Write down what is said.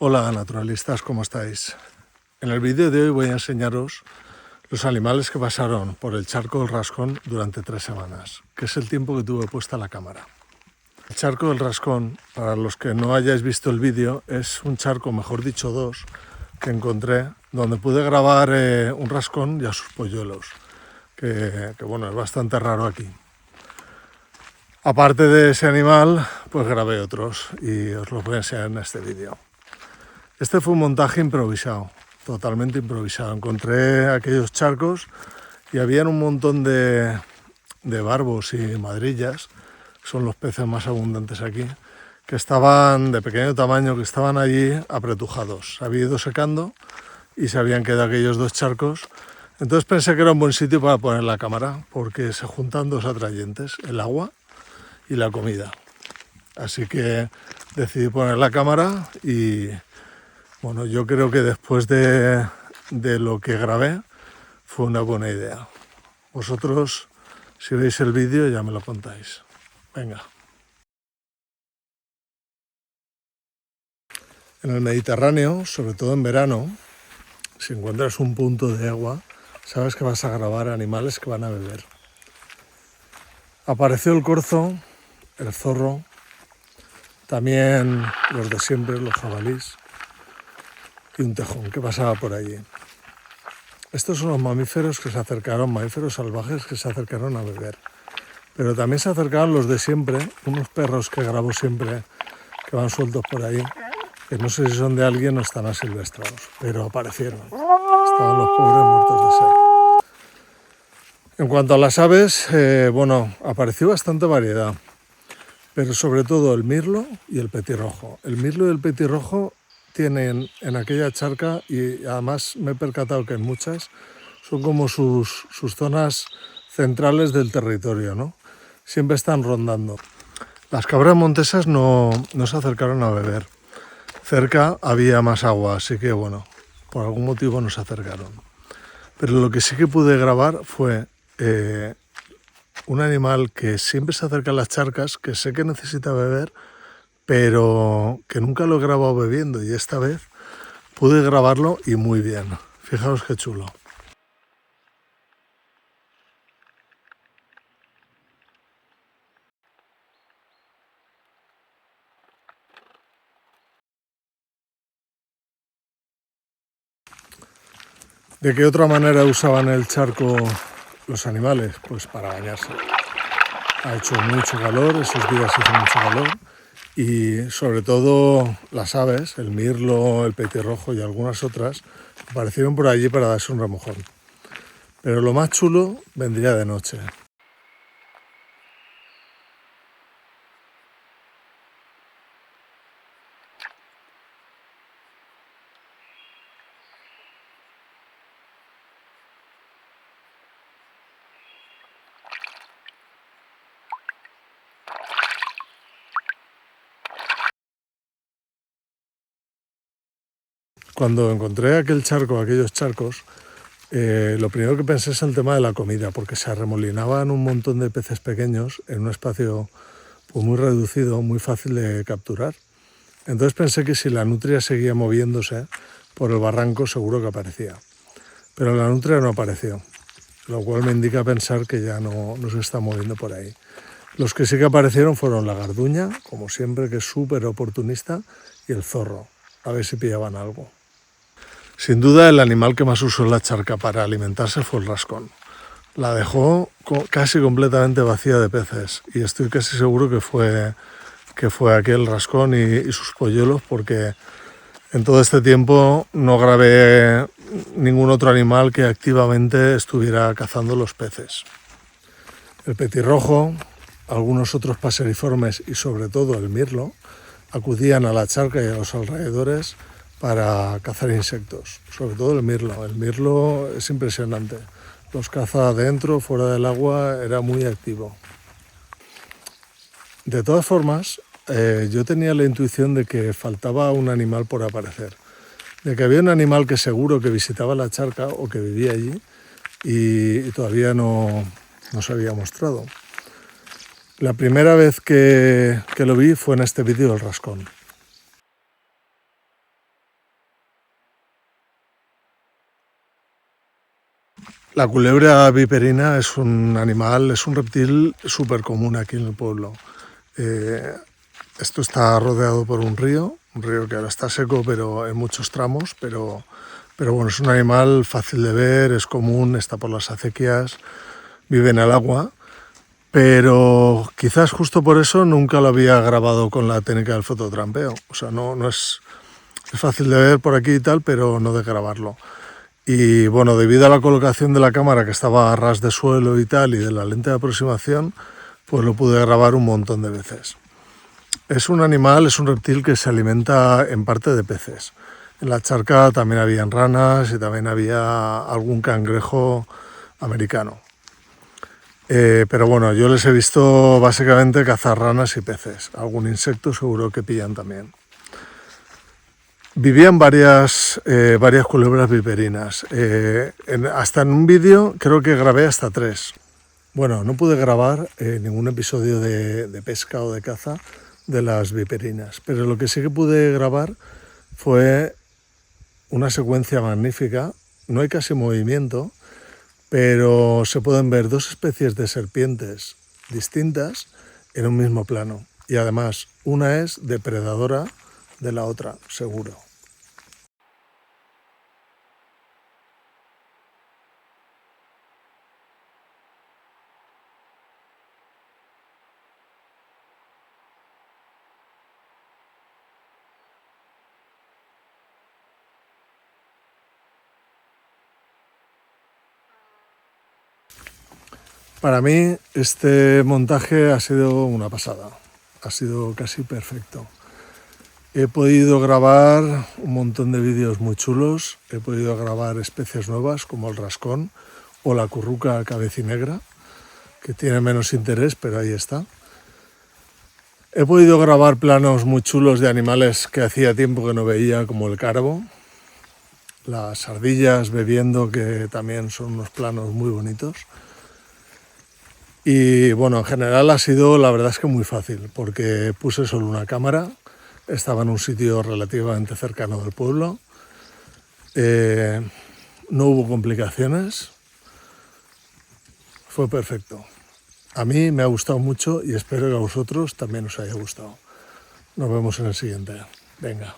Hola naturalistas, ¿cómo estáis? En el vídeo de hoy voy a enseñaros los animales que pasaron por el charco del Rascón durante 3 semanas, que es el tiempo que tuve puesta la cámara. El charco del Rascón, para los que no hayáis visto el vídeo, es un charco, mejor dicho 2, que encontré, donde pude grabar un rascón y a sus polluelos, que bueno, es bastante raro aquí. Aparte de ese animal, pues grabé otros y os los voy a enseñar en este vídeo. Este fue un montaje improvisado, totalmente improvisado. Encontré aquellos charcos y habían un montón de barbos y madrillas, son los peces más abundantes aquí, que estaban de pequeño tamaño, que estaban allí apretujados. Se había ido secando y se habían quedado aquellos 2 charcos. Entonces pensé que era un buen sitio para poner la cámara, porque se juntan 2 atrayentes, el agua y la comida. Así que decidí poner la cámara y bueno, yo creo que después de lo que grabé fue una buena idea. Vosotros, si veis el vídeo, ya me lo contáis. Venga. En el Mediterráneo, sobre todo en verano, si encuentras un punto de agua, sabes que vas a grabar animales que van a beber. Apareció el corzo, el zorro, también los de siempre, los jabalís, y un tejón que pasaba por allí. Estos son los mamíferos que se acercaron, mamíferos salvajes que se acercaron a beber. Pero también se acercaron los de siempre, unos perros que grabo siempre, que van sueltos por ahí, que no sé si son de alguien o están asilvestrados, pero aparecieron. Estaban los pobres muertos de sed. En cuanto a las aves, bueno, apareció bastante variedad, pero sobre todo el mirlo y el petirrojo. El mirlo y el petirrojo tienen en aquella charca, y además me he percatado que en muchas, son como sus zonas centrales del territorio, ¿no? Siempre están rondando. Las cabras montesas no se acercaron a beber. Cerca había más agua, así que bueno, por algún motivo no se acercaron. Pero lo que sí que pude grabar fue un animal que siempre se acerca a las charcas, que sé que necesita beber, pero que nunca lo he grabado bebiendo, y esta vez pude grabarlo y muy bien. Fijaos qué chulo. ¿De qué otra manera usaban el charco los animales? Pues para bañarse. Ha hecho mucho calor, esos días hizo mucho calor, y sobre todo las aves, el mirlo, el petirrojo y algunas otras, aparecieron por allí para darse un remojón. Pero lo más chulo vendría de noche. Cuando encontré aquellos charcos, lo primero que pensé es el tema de la comida, porque se arremolinaban un montón de peces pequeños en un espacio pues, muy reducido, muy fácil de capturar. Entonces pensé que si la nutria seguía moviéndose por el barranco, seguro que aparecía. Pero la nutria no apareció, lo cual me indica pensar que ya no se está moviendo por ahí. Los que sí que aparecieron fueron la garduña, como siempre, que es súper oportunista, y el zorro, a ver si pillaban algo. Sin duda el animal que más usó la charca para alimentarse fue el rascón. La dejó casi completamente vacía de peces, y estoy casi seguro que fue aquel rascón y sus polluelos, porque en todo este tiempo no grabé ningún otro animal que activamente estuviera cazando los peces. El petirrojo, algunos otros paseriformes y sobre todo el mirlo acudían a la charca y a los alrededores para cazar insectos, sobre todo el mirlo. El mirlo es impresionante, los caza adentro, fuera del agua, era muy activo. De todas formas, yo tenía la intuición de que faltaba un animal por aparecer, de que había un animal que seguro que visitaba la charca o que vivía allí y todavía no se había mostrado. La primera vez que lo vi fue en este vídeo del rascón. La culebra viperina es un animal, es un reptil súper común aquí en el pueblo. Esto está rodeado por un río que ahora está seco, pero en muchos tramos, pero bueno, es un animal fácil de ver, es común, está por las acequias, vive en el agua, pero quizás justo por eso nunca lo había grabado con la técnica del fototrampeo. O sea, no es fácil de ver por aquí y tal, pero no de grabarlo. Y bueno, debido a la colocación de la cámara, que estaba a ras de suelo y tal, y de la lente de aproximación, pues lo pude grabar un montón de veces. Es un animal, es un reptil que se alimenta en parte de peces. En la charca también habían ranas y también había algún cangrejo americano. Pero bueno, yo les he visto básicamente cazar ranas y peces. Algún insecto seguro que pillan también. Vivían varias culebras viperinas. Hasta en un vídeo creo que grabé hasta 3. Bueno, no pude grabar ningún episodio de pesca o de caza de las viperinas, pero lo que sí que pude grabar fue una secuencia magnífica. No hay casi movimiento, pero se pueden ver 2 especies de serpientes distintas en un mismo plano. Y además, una es depredadora de la otra, seguro. Para mí este montaje ha sido una pasada, ha sido casi perfecto. He podido grabar un montón de vídeos muy chulos, he podido grabar especies nuevas como el rascón o la curruca cabecinegra, que tiene menos interés, pero ahí está. He podido grabar planos muy chulos de animales que hacía tiempo que no veía, como el carbo, las ardillas bebiendo, que también son unos planos muy bonitos. Y bueno, en general ha sido, la verdad es que muy fácil, porque puse solo una cámara, estaba en un sitio relativamente cercano del pueblo, no hubo complicaciones, fue perfecto. A mí me ha gustado mucho y espero que a vosotros también os haya gustado. Nos vemos en el siguiente. Venga.